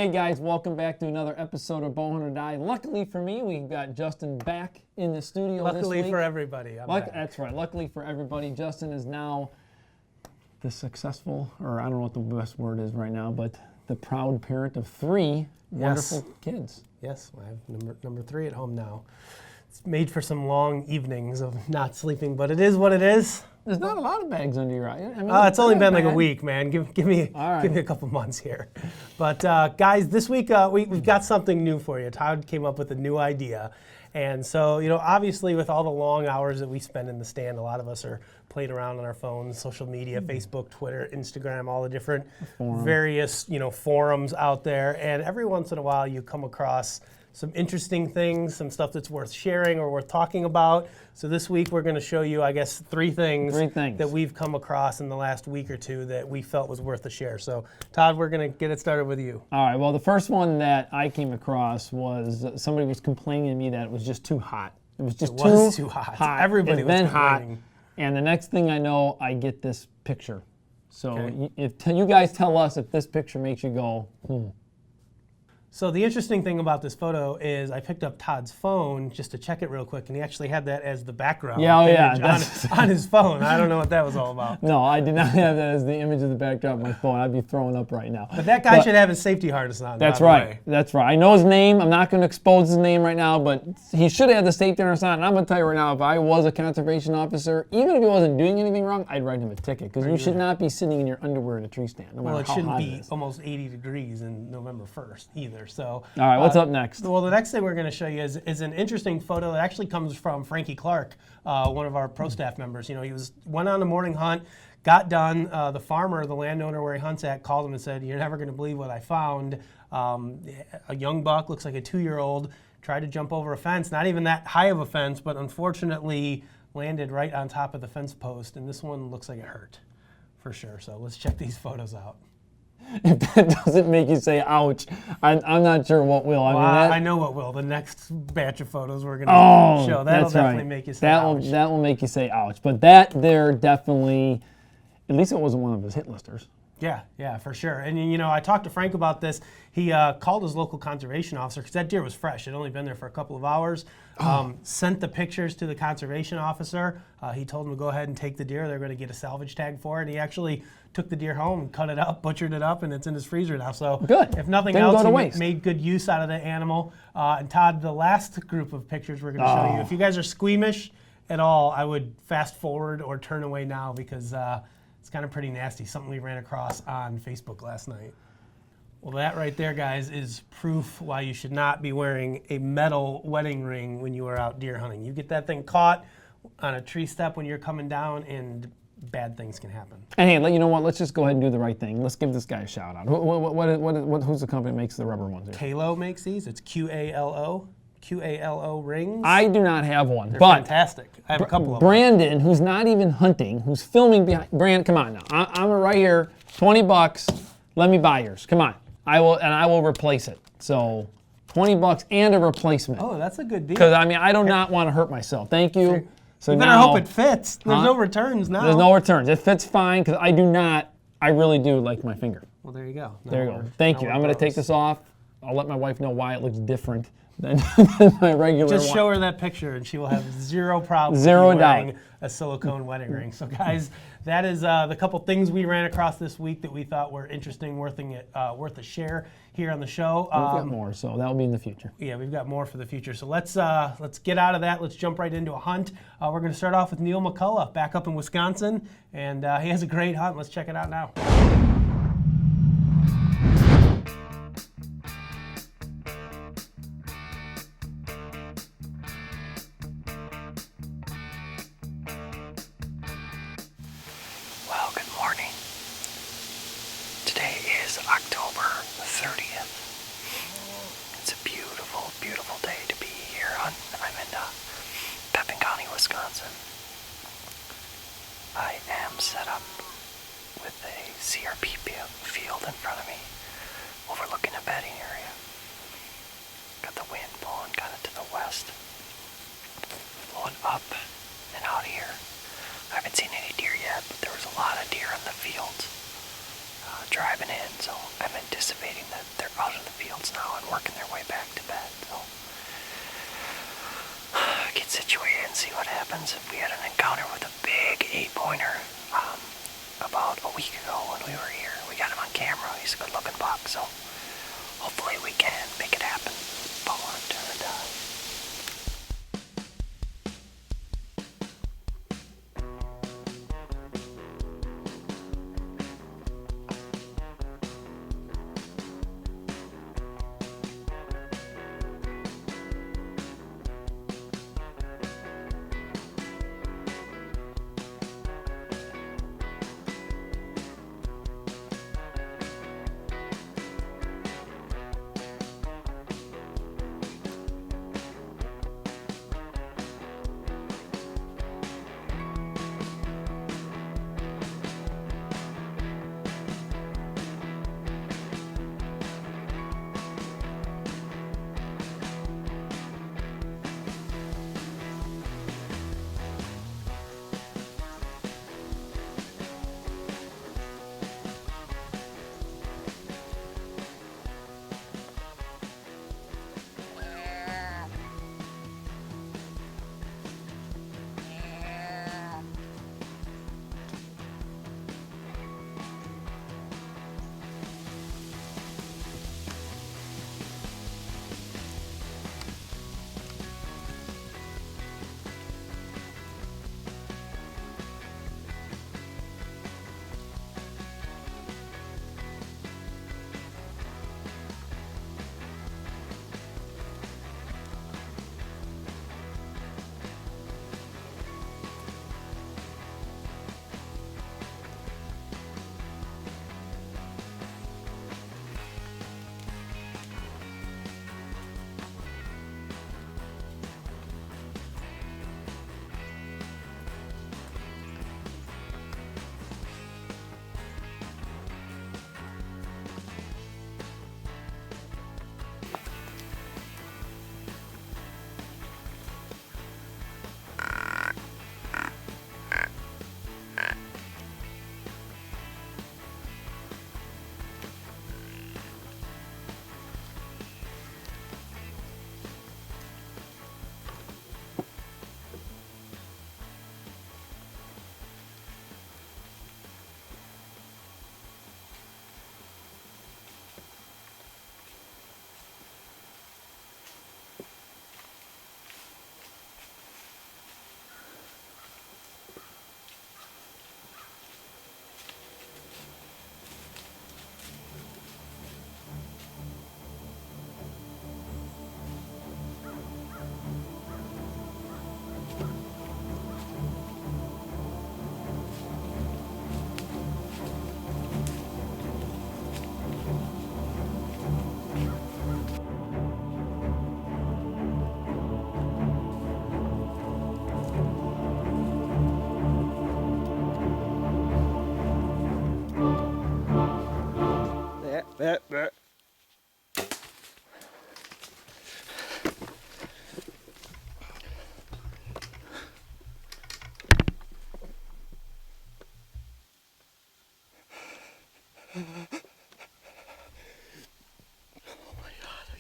Hey guys, welcome back to another episode of Bowhunt or Die. Luckily for me, we've got Justin back in the studio this week. Luckily for everybody, I'm back. That's right, luckily for everybody. Justin is now the successful, or I don't know what the best word is right now, but the proud parent of 3 wonderful kids. Yes, I have number 3 at home now. It's made for some long evenings of not sleeping, but it is what it is. There's not a lot of bags under your eye. I mean, it's only been like a week, man. Give me right. give me a couple months here. But guys, this week we've got something new for you. Todd came up with a new idea. And so, obviously with all the long hours that we spend in the stand, a lot of us are playing around on our phones, social media, Facebook, Twitter, Instagram, all the different various, forums out there. And every once in a while you come across some interesting things, some stuff that's worth sharing or worth talking about. So this week we're going to show you, I guess, three things that we've come across in the last week or two that we felt was worth a share. So Todd, we're going to get it started with you. All right, well, the first one that I came across was somebody was complaining to me that it was just too hot. It was just too hot. Everybody was complaining. Hot. And the next thing I know, I get this picture. So if you guys tell us if this picture makes you go, So the interesting thing about this photo is I picked up Todd's phone just to check it real quick, and he actually had that as the background image on his phone. I don't know what that was all about. No, I did not have that as the image of the backdrop of my phone. I'd be throwing up right now. But that guy should have his safety harness on. That's right. That's right. I know his name. I'm not going to expose his name right now, but he should have the safety harness on. And I'm going to tell you right now, if I was a conservation officer, even if he wasn't doing anything wrong, I'd write him a ticket, because you should not be sitting in your underwear in a tree stand, no matter how hot it is. Well, it shouldn't be almost 80 degrees in November 1st either. So. All right. What's up next? Well, the next thing we're going to show you is an interesting photo that actually comes from Frankie Clark, one of our pro staff members. He went on a morning hunt, got done. The farmer, the landowner where he hunts at, called him and said, "You're never going to believe what I found. A young buck, looks like a 2-year-old, tried to jump over a fence, not even that high of a fence, but unfortunately landed right on top of the fence post. And this one looks like it hurt, for sure. So let's check these photos out." If that doesn't make you say ouch, I'm not sure what will. I know what will. The next batch of photos we're going to show, that'll definitely make you say ouch. That will make you say ouch. But that there definitely, at least it wasn't one of his hit listers. Yeah, for sure. And I talked to Frank about this. He called his local conservation officer, because that deer was fresh. It had only been there for a couple of hours. Sent the pictures to the conservation officer. He told him to go ahead and take the deer. They're going to get a salvage tag for it. And he actually took the deer home, cut it up, butchered it up, and it's in his freezer now. So good. If nothing else, he made good use out of the animal. And Todd, the last group of pictures we're going to show you, if you guys are squeamish at all, I would fast forward or turn away now, because it's kind of pretty nasty. Something we ran across on Facebook last night. Well, that right there, guys, is proof why you should not be wearing a metal wedding ring when you are out deer hunting. You get that thing caught on a tree step when you're coming down, and bad things can happen. And hey, you know what? Let's just go ahead and do the right thing. Let's give this guy a shout out. Who's the company that makes the rubber ones here? Kalo makes these. It's QALO rings. I do not have one. They're fantastic. I have a couple of them. Brandon, who's not even hunting, who's filming behind. Brandon, come on now. I'm right here. $20. Let me buy yours. Come on. I will replace it. So $20 and a replacement. Oh, that's a good deal. Because I do not want to hurt myself. Thank you. So you better hope it fits. There's no returns now. There's no returns. It fits fine, because I really do like my finger. Well, there you go. There you go. Thank you. I'm going to take this off. I'll let my wife know why it looks different than my regular one. Just show her that picture, and she will have zero problem wearing a silicone wedding ring. So guys, that is the couple things we ran across this week that we thought were interesting, worth a share here on the show. We've got more, so that'll be in the future. Yeah, we've got more for the future. So let's get out of that. Let's jump right into a hunt. We're going to start off with Neal McCullough back up in Wisconsin, and he has a great hunt. Let's check it out now. October 30th. It's a beautiful, beautiful day to be here. I'm in Pepin County, Wisconsin. I am set up with a CRP friends, we had an encounter with a big 8-pointer about a week ago when we were here. We got him on camera. He's a good-looking buck, so hopefully we can make it happen. Bowhunt or die.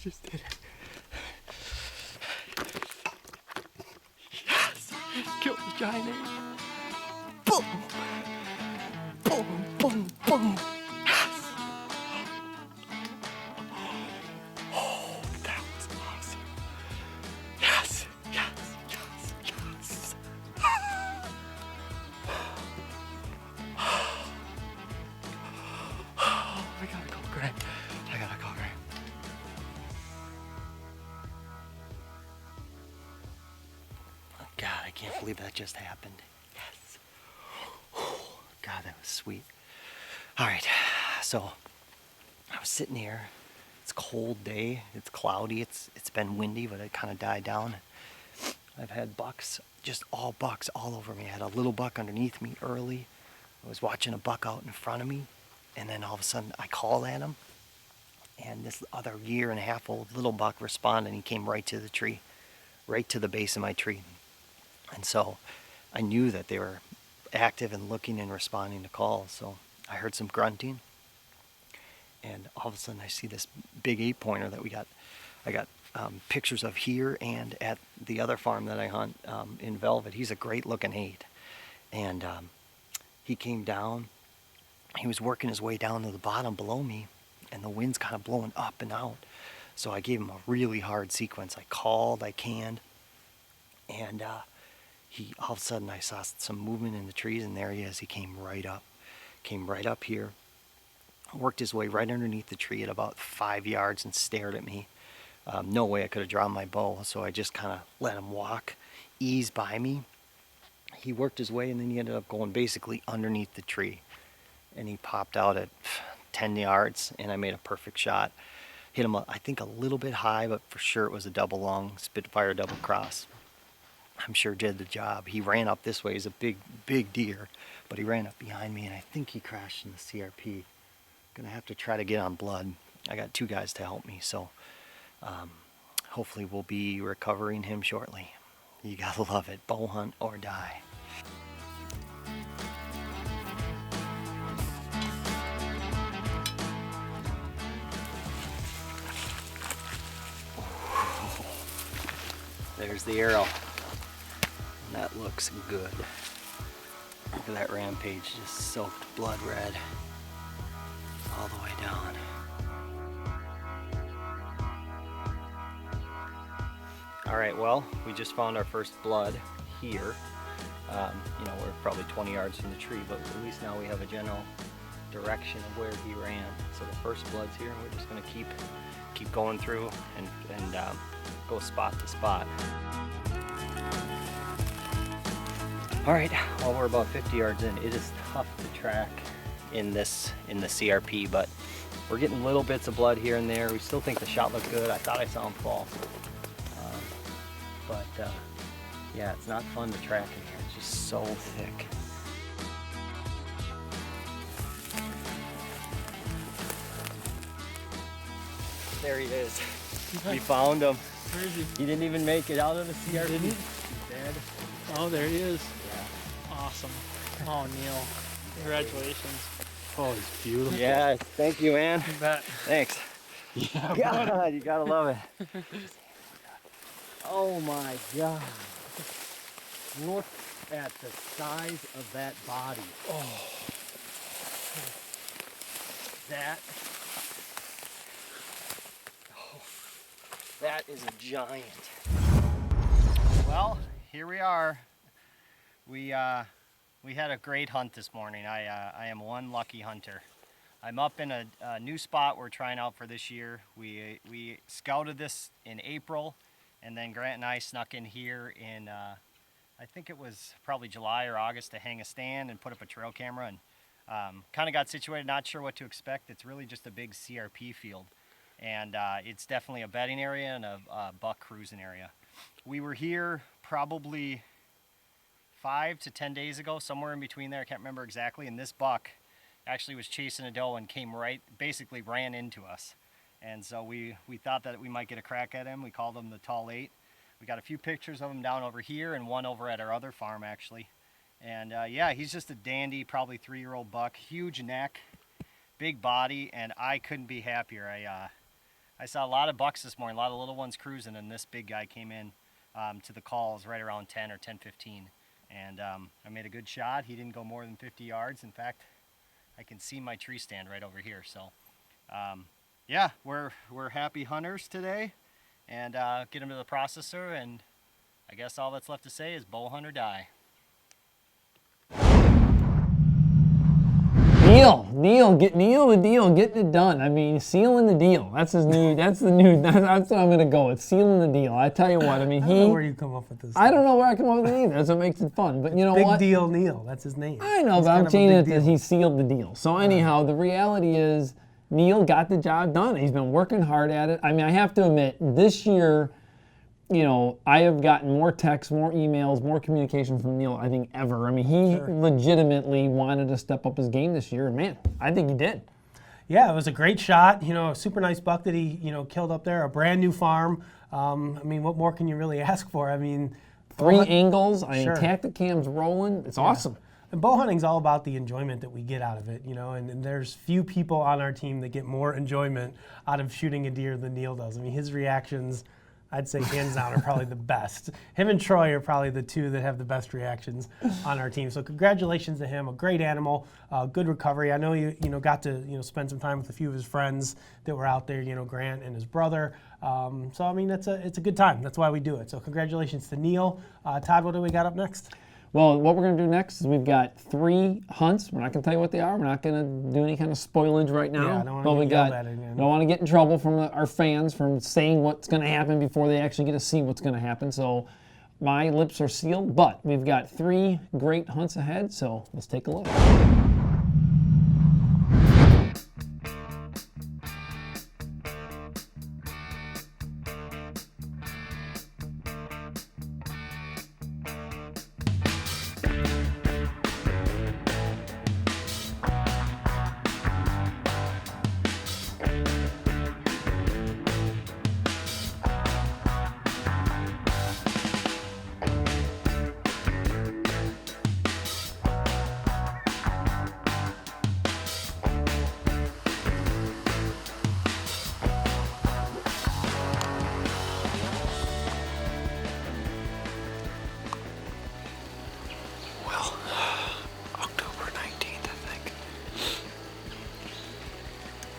just did it. Yes! Killed the giant ape. Boom! Boom, boom, boom. Yes! Oh, that was awesome. Yes, yes, yes, yes. Oh, I gotta call Greg. I gotta call Greg. Oh, God, I can't believe that just happened. Yes. God, that was sweet. All right, so I was sitting here. It's a cold day. It's cloudy. It's been windy, but it kind of died down. I've had bucks, just all bucks all over me. I had a little buck underneath me early. I was watching a buck out in front of me, and then all of a sudden I called at him, and this other 1.5-year-old little buck responded, and he came right to the tree, right to the base of my tree. And so I knew that they were active and looking and responding to calls. So I heard some grunting, and all of a sudden I see this big 8-pointer that I got pictures of here and at the other farm that I hunt in Velvet. He's a great looking 8. And he came down. He was working his way down to the bottom below me, and the wind's kind of blowing up and out. So I gave him a really hard sequence. I called, I canned, and he, all of a sudden I saw some movement in the trees, and there he is. He came right up here, worked his way right underneath the tree at about 5 yards and stared at me. No way I could have drawn my bow, so I just kind of let him walk, ease by me. He worked his way, and then he ended up going basically underneath the tree, and he popped out at 10 yards, and I made a perfect shot. Hit him, I think, a little bit high, but for sure it was a double long Spitfire double cross. I'm sure did the job. He ran up this way. He's a big deer, but he ran up behind me, and I think he crashed in the CRP. Gonna have to try to get on blood. I got 2 guys to help me, so hopefully we'll be recovering him shortly. You gotta love it. Bow hunt or die. There's the arrow. And that looks good. Look at that rampage, just soaked blood red all the way down. All right, well, we just found our first blood here. You know, we're probably 20 yards from the tree, but at least now we have a general direction of where he ran. So the first blood's here, and we're just gonna keep going through and go spot to spot. All right, well, we're about 50 yards in. It is tough to track in the CRP, but we're getting little bits of blood here and there. We still think the shot looked good. I thought I saw him fall. Yeah, it's not fun to track in here. It's just so thick. There he is. We found him. Where is he? He didn't even make it out of the CRP. Didn't? He's dead. Oh, there he is. Yeah. Awesome. Oh, Neal. Congratulations. Oh, he's beautiful. Yeah, thank you, man. You bet. Thanks. Yeah, God, you gotta love it. Oh my God. Look at the size of that body. Oh. That is a giant. Well, here we are. We had a great hunt this morning. I am one lucky hunter. I'm up in a new spot we're trying out for this year. We scouted this in April, and then Grant and I snuck in here in I think it was probably July or August to hang a stand and put up a trail camera, and kind of got situated, not sure what to expect. It's really just a big CRP field, and it's definitely a bedding area and a buck cruising area. We were here probably 5 to 10 days ago, somewhere in between there, I can't remember exactly, and this buck actually was chasing a doe and came basically ran into us. And so we thought that we might get a crack at him. We called him the Tall 8. We got a few pictures of him down over here and one over at our other farm actually. And yeah, he's just a dandy, probably 3-year-old buck, huge neck, big body, and I couldn't be happier. I saw a lot of bucks this morning, a lot of little ones cruising, and this big guy came in to the calls right around 10 or 10:15. And I made a good shot. He didn't go more than 50 yards. In fact, I can see my tree stand right over here. So yeah, we're happy hunters today, and get him to the processor, and I guess all that's left to say is bow hunt or die. Neal the deal, getting it done. I mean, sealing the deal. That's what I'm gonna go with, sealing the deal. I tell you what, I mean, I don't know where you come up with this. I don't know where I come up with it either. That's what makes it fun. But you know what? Big Deal Neal, that's his name. I know, He's but kind I'm of a changing it big to deal. he sealed the deal. So anyhow, the reality is Neal got the job done. He's been working hard at it. I mean, I have to admit, this year, you know, I have gotten more texts, more emails, more communication from Neal, I think, ever. I mean, he legitimately wanted to step up his game this year, and man, I think he did. Yeah, it was a great shot. You know, a super nice buck that he, killed up there. A brand new farm. I mean, what more can you really ask for? I mean, 3 angles. I mean, Sure. tactic cam's rolling. It's awesome. And bow hunting's all about the enjoyment that we get out of it, and there's few people on our team that get more enjoyment out of shooting a deer than Neal does. I mean, his reactions I'd say hands down are probably the best. Him and Troy are probably the two that have the best reactions on our team. So congratulations to him. A great animal, good recovery. I know you got to spend some time with a few of his friends that were out there. Grant and his brother. So I mean, it's a good time. That's why we do it. So congratulations to Neal. Todd, what do we got up next? Well, what we're going to do next is we've got 3 hunts. We're not going to tell you what they are. We're not going to do any kind of spoilage right now. Yeah, I don't want to get yelled at again. Don't want to get in trouble from our fans from saying what's going to happen before they actually get to see what's going to happen. So my lips are sealed, but we've got 3 great hunts ahead, so let's take a look.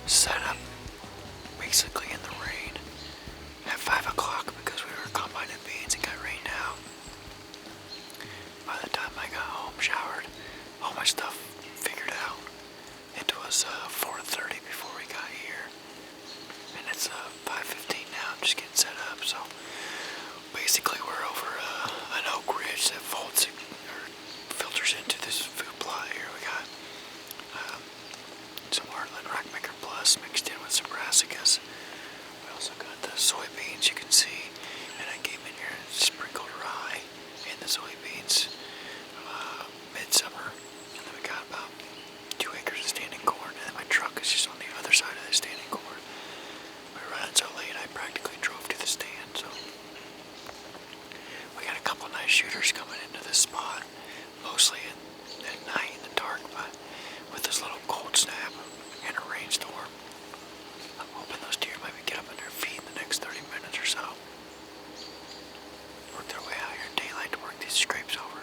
Set up basically in the rain at 5 o'clock because we were combining beans and got rained out. By the time I got home, showered, all my stuff figured out, it was 4:30 before we got here. And it's 5:15 now, I'm just getting set up. So basically we're over an oak ridge that folds or filters into this food plot here. We got some Heartland Rockmaker Plus mixed in with some brassicas. We also got the soybeans you can see, and I came in here and sprinkled rye in the soybeans midsummer. And then we got about 2 acres of standing corn, and then my truck is just on the other side of the standing corn. We were running so late I practically drove to the stand, so we got a couple nice shooters coming into this spot, mostly at night in the dark, but with this little cold snap and a rainstorm, I'm hoping those deer maybe get up on their feet in the next 30 minutes or so. Work their way out here in daylight to work these scrapes over.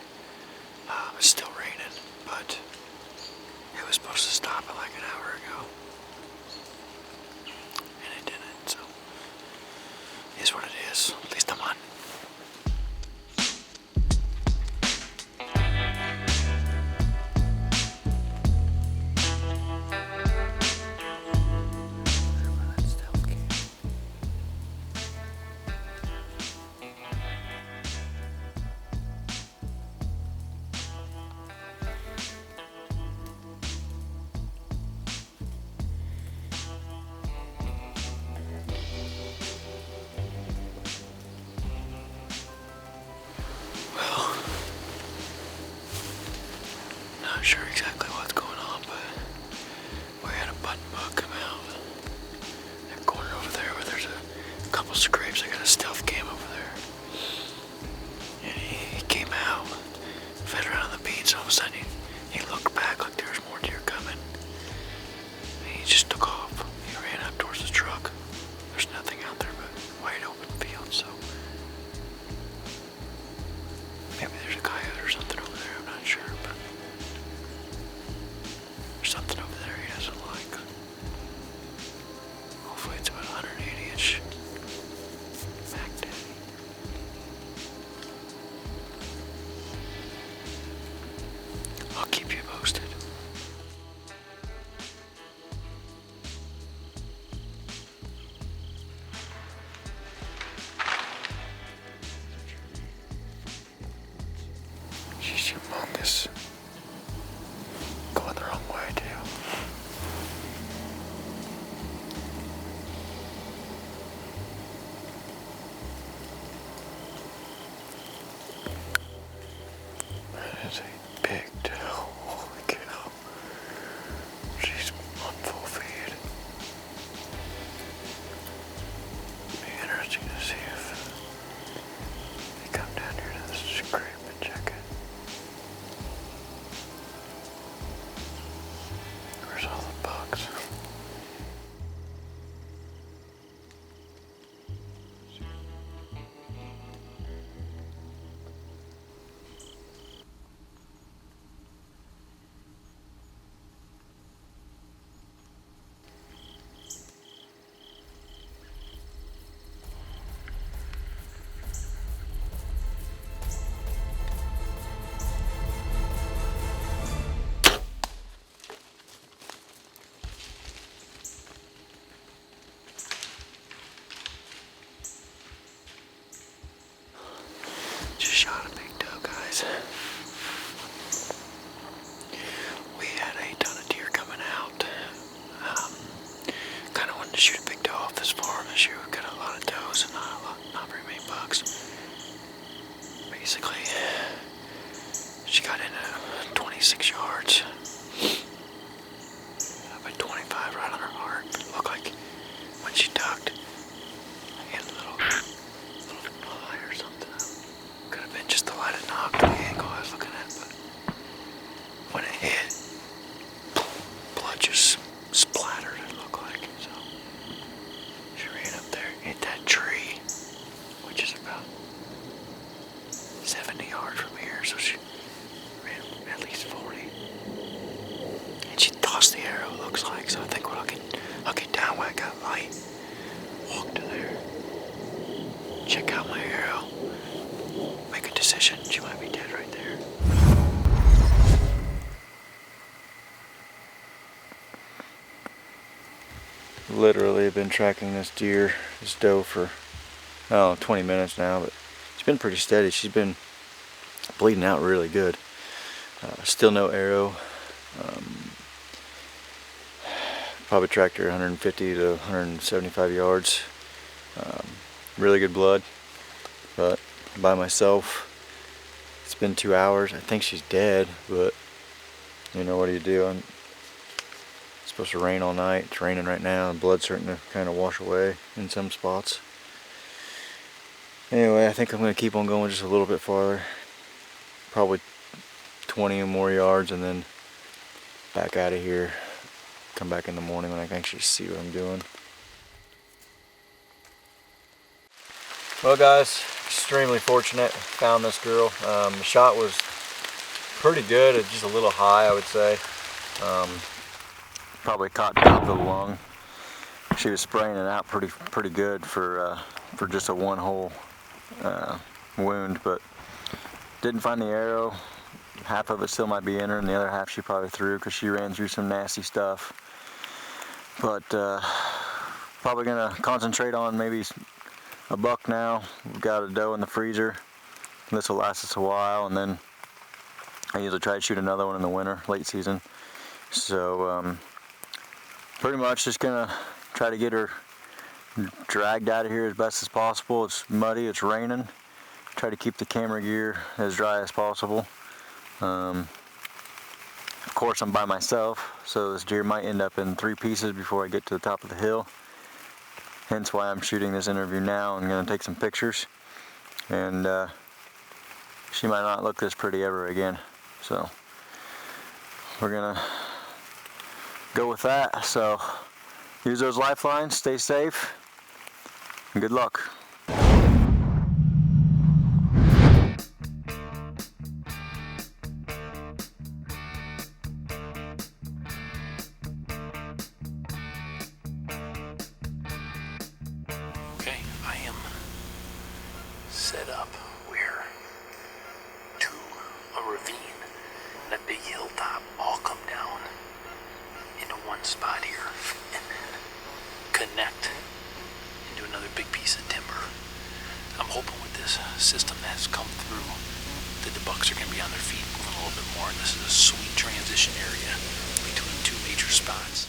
It's still raining, but it was supposed to stop it like an hour ago. And it didn't, so it is what it is. At least I'm on. Not sure exactly what's going on, but we had a button bug come out. That corner over there where there's a couple scrapes. I got a stealth cam over there. And he came out, fed around the beans, all of a sudden he looked back like there was more deer coming. And he just took off. He ran up towards the truck. There's nothing out there but wide open field, so maybe there's a coyote or something over there, I'm not sure, but there's something over there he doesn't like. Hopefully it's about 180-inch Mac Daddy. I'll keep you posted. She's humongous. Going the wrong way, too. That is a big tail. Holy cow. She's on full feed. Be interesting to see if they come down here to this scrape and check it. check out my arrow. Make a decision. She might be dead right there. Literally been tracking this doe for 20 minutes now, but she's been pretty steady. She's been bleeding out really good. Still no arrow. Probably tracked her 150 to 175 yards. Really good blood, but by myself. It's been 2 hours. I think she's dead, but you know, what do you do? It's supposed to rain all night. It's raining right now, and blood's starting to kind of wash away in some spots. Anyway, I think I'm going to keep on going just a little bit farther. Probably 20 or more yards, and then back out of here. Come back in the morning when I can actually see what I'm doing. Well guys, extremely fortunate. Found this girl. The shot was pretty good. It's just a little high, I would say. Probably caught top of the lung. She was spraying it out pretty good for just a one-hole wound, but didn't find the arrow. Half of it still might be in her, and the other half she probably threw because she ran through some nasty stuff. But probably gonna concentrate on maybe a buck now. We've got a doe in the freezer. This will last us a while, and then I usually try to shoot another one in the winter, late season. So pretty much just gonna try to get her dragged out of here as best as possible. It's muddy, it's raining. Try to keep the camera gear as dry as possible. Of course, I'm by myself, so this deer might end up in 3 pieces before I get to the top of the hill. Hence why I'm shooting this interview now. I'm going to take some pictures, and she might not look this pretty ever again. So we're going to go with that. So use those lifelines, stay safe, and good luck. Okay, I am set up. We're to a ravine and a big hilltop all come down into one spot here and then connect into another big piece of timber. I'm hoping with this system that has come through that the bucks are going to be on their feet moving a little bit more, and this is a sweet transition area between 2 major spots.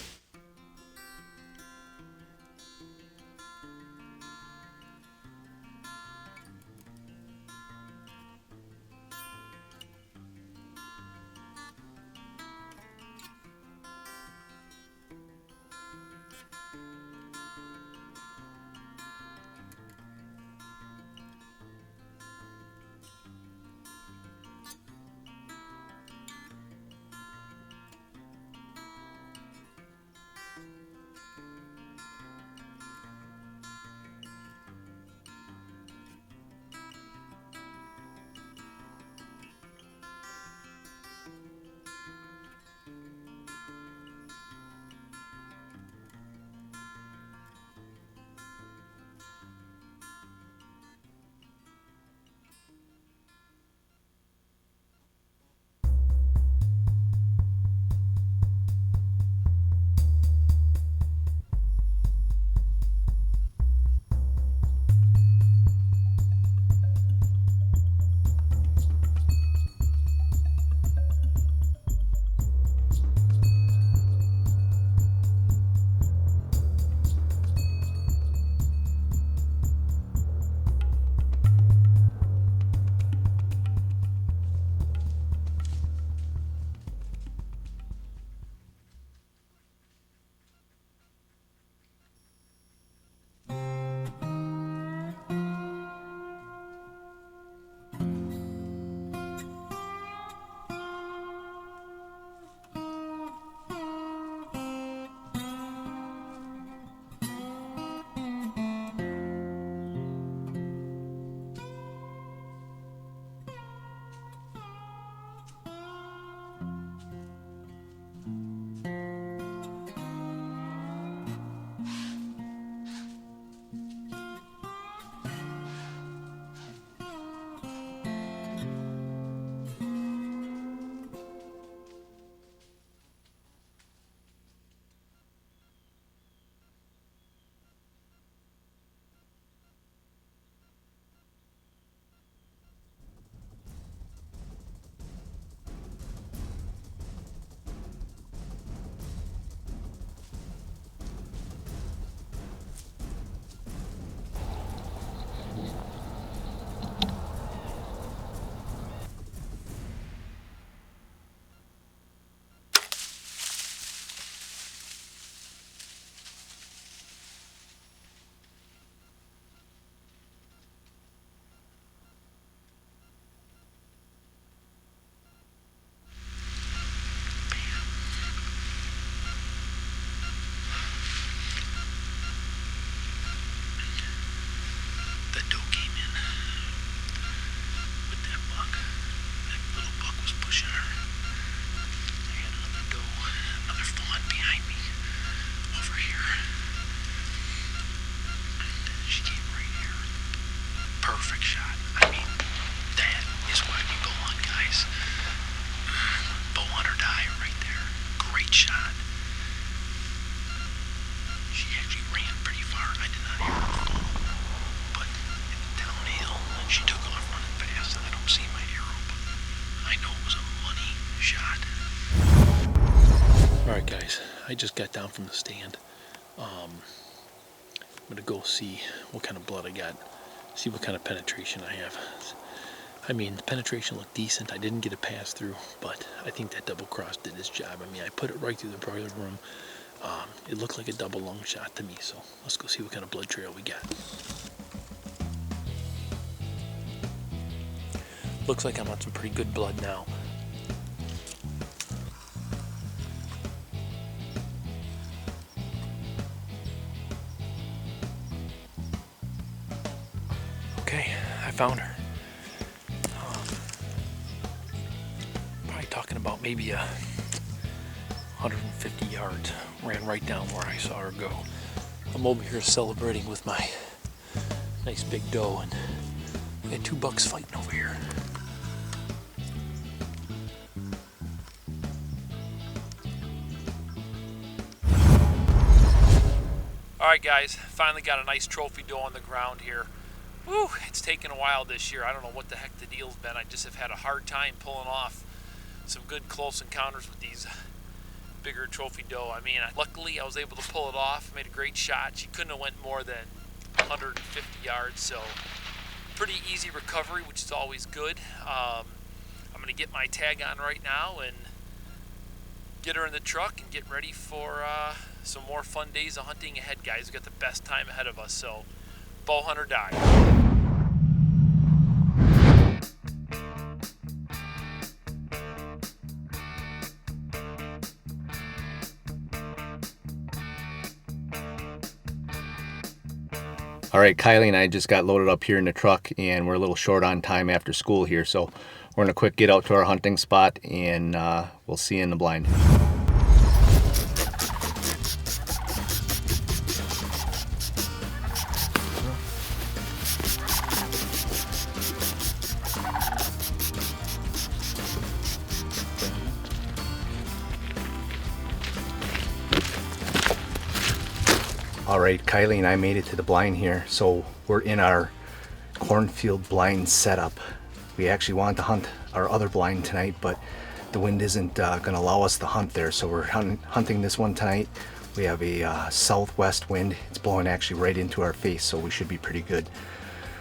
perfect shot. I mean, that is why we bow hunt, guys. Bow hunt or die right there. Great shot. She actually ran pretty far. I did not hear her fall. But downhill, she took off running fast. I don't see my arrow, but I know it was a money shot. Alright guys, I just got down from the stand. I'm gonna go see what kind of blood I got, see what kind of penetration I have. I mean, the penetration looked decent. I didn't get a pass through, but I think that double cross did its job. I mean, I put it right through the broiler room. It looked like a double lung shot to me, so let's go see what kind of blood trail we got. Looks like I'm on some pretty good blood now. Okay, I found her. Probably talking about maybe 150 yards. Ran right down where I saw her go. I'm over here celebrating with my nice big doe, and we got 2 bucks fighting over here. Alright guys, finally got a nice trophy doe on the ground here. Woo, it's taken a while this year. I don't know what the heck the deal's been. I just have had a hard time pulling off some good close encounters with these bigger trophy doe. I mean, luckily I was able to pull it off, made a great shot. She couldn't have went more than 150 yards, so pretty easy recovery, which is always good. I'm going to get my tag on right now and get her in the truck and get ready for some more fun days of hunting ahead, guys. We've got the best time ahead of us, so bow hunt or die. All right, Kylie and I just got loaded up here in the truck, and we're a little short on time after school here, so we're gonna quick get out to our hunting spot, and we'll see you in the blind. All right, Kylie and I made it to the blind here. So we're in our cornfield blind setup. We actually wanted to hunt our other blind tonight, but the wind isn't gonna allow us to hunt there. So we're hunting this one tonight. We have a southwest wind. It's blowing actually right into our face, so we should be pretty good.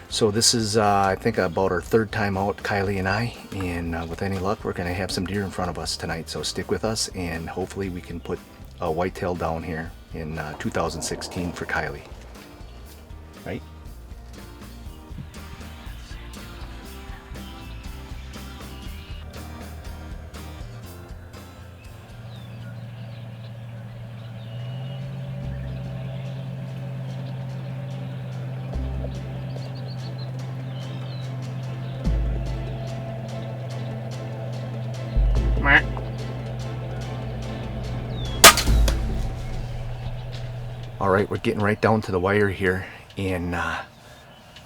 So this is, I think, about our 3rd time out, Kylie and I, and with any luck, we're gonna have some deer in front of us tonight. So stick with us, and hopefully we can put a whitetail down here in 2016 for Kylie, right? All right, we're getting right down to the wire here, and a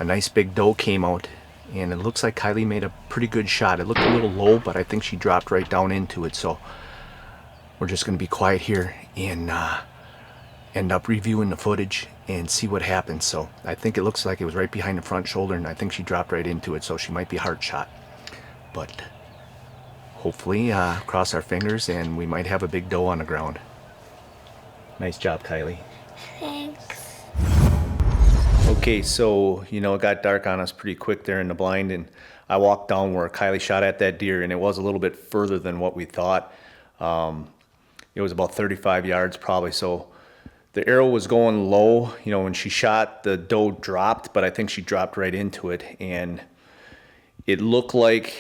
nice big doe came out, and it looks like Kylie made a pretty good shot. It looked a little low, but I think she dropped right down into it, so we're just going to be quiet here and end up reviewing the footage and see what happens. So I think it looks like it was right behind the front shoulder, and I think she dropped right into it, so she might be heart shot. But hopefully, cross our fingers, and we might have a big doe on the ground. Nice job, Kylie. Thanks. Okay, so it got dark on us pretty quick there in the blind, and I walked down where Kylie shot at that deer, and it was a little bit further than what we thought. It was about 35 yards probably, so the arrow was going low. When she shot, the doe dropped, but I think she dropped right into it, and it looked like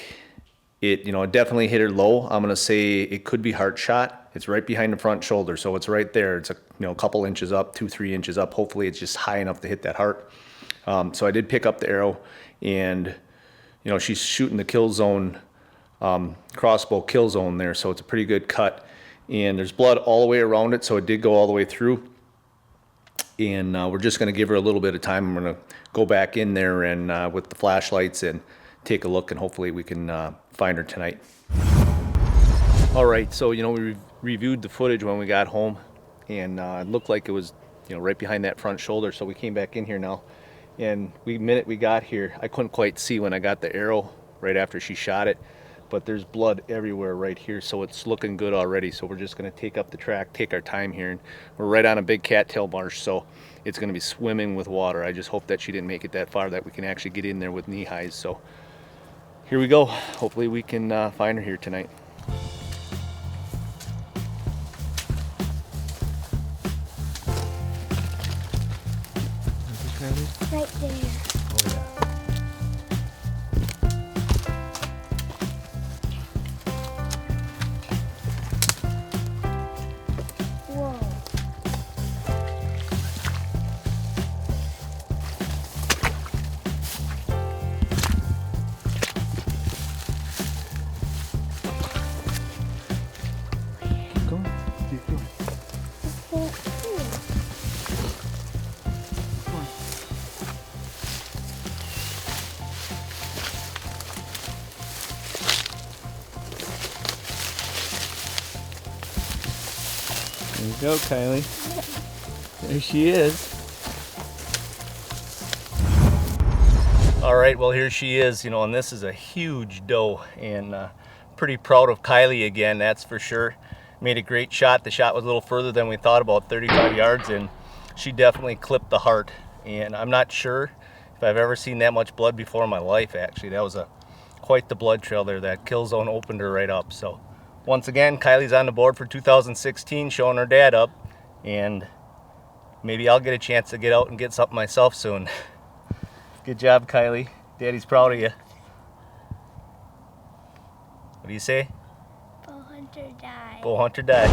it definitely hit her low. I'm gonna say it could be heart shot. It's right behind the front shoulder, so it's right there. It's a couple inches up, 2-3 inches up. Hopefully it's just high enough to hit that heart. So I did pick up the arrow, and she's shooting the kill zone, crossbow kill zone there, so it's a pretty good cut. And there's blood all the way around it, so it did go all the way through. and we're just going to give her a little bit of time. I'm going to go back in there and with the flashlights and take a look, and hopefully we can find her tonight. All right, so we reviewed the footage when we got home, and it looked like it was right behind that front shoulder. So we came back in here now, and the minute we got here, I couldn't quite see when I got the arrow right after she shot it, but there's blood everywhere right here, so it's looking good already. So we're just going to take up the track, take our time here, and we're right on a big cattail marsh, so it's going to be swimming with water. I just hope that she didn't make it that far, that we can actually get in there with knee highs. So here we go. Hopefully we can find her here tonight. Right there. Whoa. Keep going. Keep going. There you go, Kylie. There she is. All right, well, here she is, and this is a huge doe, and pretty proud of Kylie again, that's for sure. Made a great shot. The shot was a little further than we thought, about 35 yards, and she definitely clipped the heart. And I'm not sure if I've ever seen that much blood before in my life, actually. That was quite the blood trail there. That kill zone opened her right up. So once again, Kylie's on the board for 2016, showing her dad up, and maybe I'll get a chance to get out and get something myself soon. Good job, Kylie. Daddy's proud of you. What do you say? Bowhunter died. Bowhunter died.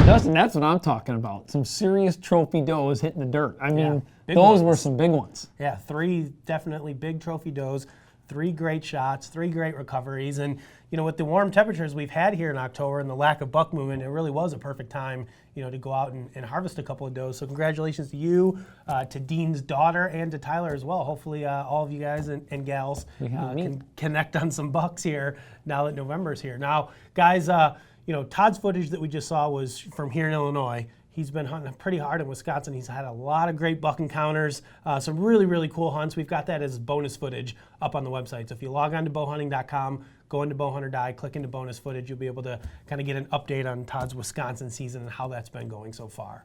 Dustin, that's what I'm talking about. Some serious trophy does hitting the dirt. I mean, big those ones. were some big ones. Yeah, 3 definitely big trophy does, 3 great shots, 3 great recoveries. And, with the warm temperatures we've had here in October and the lack of buck movement, it really was a perfect time, to go out and harvest a couple of does. So congratulations to you, to Dean's daughter, and to Tyler as well. Hopefully all of you guys and gals can connect on some bucks here now that November's here. Now, guys, Todd's footage that we just saw was from here in Illinois. He's been hunting pretty hard in Wisconsin. He's had a lot of great buck encounters, some really, really cool hunts. We've got that as bonus footage up on the website. So if you log on to bowhunting.com, go into Bowhunter Die, click into bonus footage, you'll be able to kind of get an update on Todd's Wisconsin season and how that's been going so far.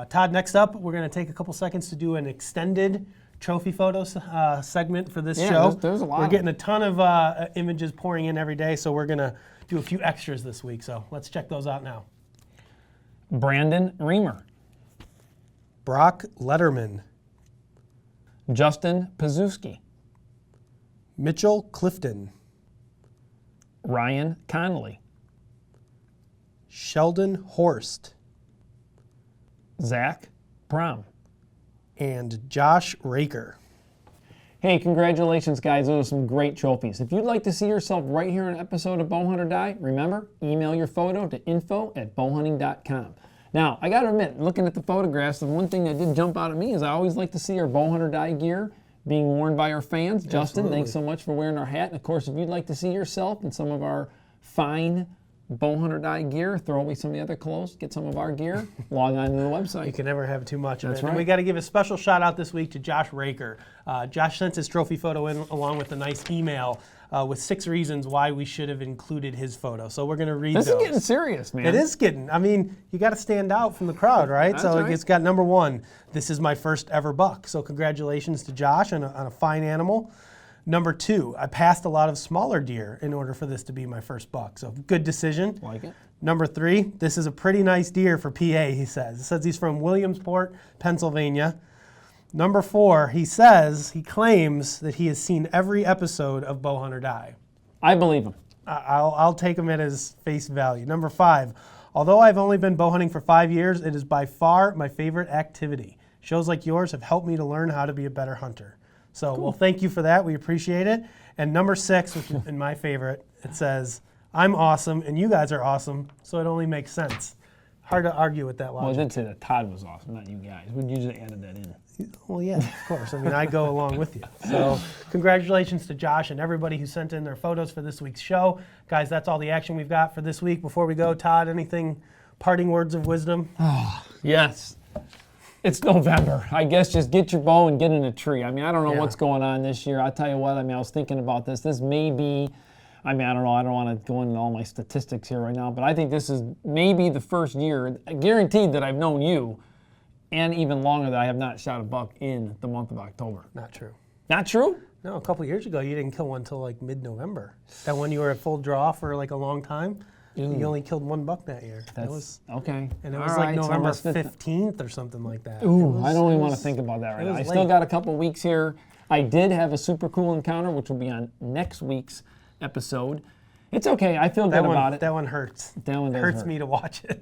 Todd, next up, we're going to take a couple seconds to do an extended trophy photos segment for this show. There's a lot. We're getting a ton of images pouring in every day, so we're going to do a few extras this week. So let's check those out now. Brandon Reamer, Brock Letterman, Justin Pazuski, Mitchell Clifton, Ryan Connolly, Sheldon Horst, Zach Brown, and Josh Raker. Hey, congratulations, guys. Those are some great trophies. If you'd like to see yourself right here in an episode of Bowhunter Die, remember, email your photo to info@bowhunting.com. Now, I got to admit, looking at the photographs, the one thing that did jump out at me is I always like to see our Bowhunter Die gear being worn by our fans. Justin, Absolutely. Thanks so much for wearing our hat. And of course, if you'd like to see yourself in some of our fine Bowhunter Die gear, throw away some of the other clothes, get some of our gear, log on to the website. You can never have too much of That's it. right. And we got to give a special shout out this week to Josh Raker. Josh sent his trophy photo in along with a nice email with 6 reasons why we should have included his photo. So we're going to read This those. is getting serious, man. It is getting. I mean, you got to stand out from the crowd, right? That's So right. it's got number 1. This is my first ever buck. So congratulations to Josh on a fine animal. Number 2, I passed a lot of smaller deer in order for this to be my first buck. So good decision. Like it. Number 3, this is a pretty nice deer for PA, he says. It says he's from Williamsport, Pennsylvania. Number 4, he claims that he has seen every episode of Bowhunter Die. I believe him. I'll take him at his face value. Number 5, although I've only been bow hunting for 5 years, it is by far my favorite activity. Shows like yours have helped me to learn how to be a better hunter. So, well, thank you for that. We appreciate it. And number 6, which is my favorite, it says, I'm awesome and you guys are awesome, so it only makes sense. hard to argue with that Well, I logic. did say that Todd was awesome, not you guys. We usually added that in. Well, yeah, of course. I mean, I go along with you. So congratulations to Josh and everybody who sent in their photos for this week's show. Guys, that's all the action we've got for this week. Before we go, Todd, anything, parting words of wisdom? Yes. It's November. I guess just get your bow and get in a tree. I mean, I don't know Yeah. what's going on this year. I'll tell you what, I mean, I was thinking about this. This may be, I mean, I don't know. I don't want to go into all my statistics here right now, but I think this is maybe the first year, guaranteed, that I've known you, and even longer, that I have not shot a buck in the month of October. Not true. Not true? No, a couple years ago, you didn't kill one until like mid-November. That one you were at full draw for like a long time. You only killed one buck that year. That was okay. And it All was like right, so I November must have- 15th or something like that. Ooh, I don't even want to think about that right now. was I still late. got a couple weeks here. I did have a super cool encounter, which will be on next week's episode. It's okay. I feel good about it. That one hurts. That one does hurts hurt. me to watch it.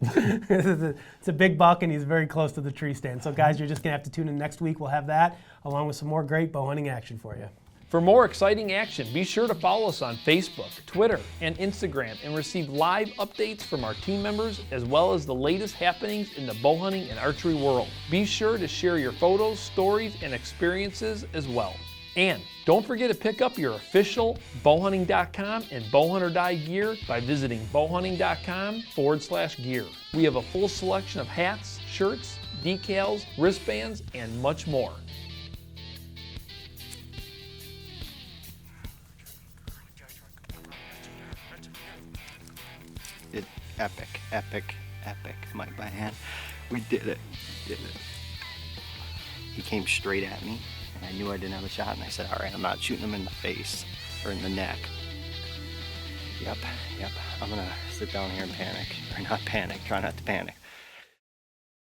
It's a big buck, and he's very close to the tree stand. So, guys, you're just going to have to tune in next week. We'll have that, along with some more great bow hunting action for you. For more exciting action, be sure to follow us on Facebook, Twitter, and Instagram and receive live updates from our team members as well as the latest happenings in the bow hunting and archery world. Be sure to share your photos, stories, and experiences as well. And don't forget to pick up your official bowhunting.com and bowhunter.die gear by visiting bowhunting.com/gear. We have a full selection of hats, shirts, decals, wristbands, and much more. Epic. Mike by hand. We did it. He came straight at me, and I knew I didn't have a shot, and I said, all right, I'm not shooting him in the face or in the neck. Yep. I'm gonna sit down here and panic. Or not panic, try not to panic.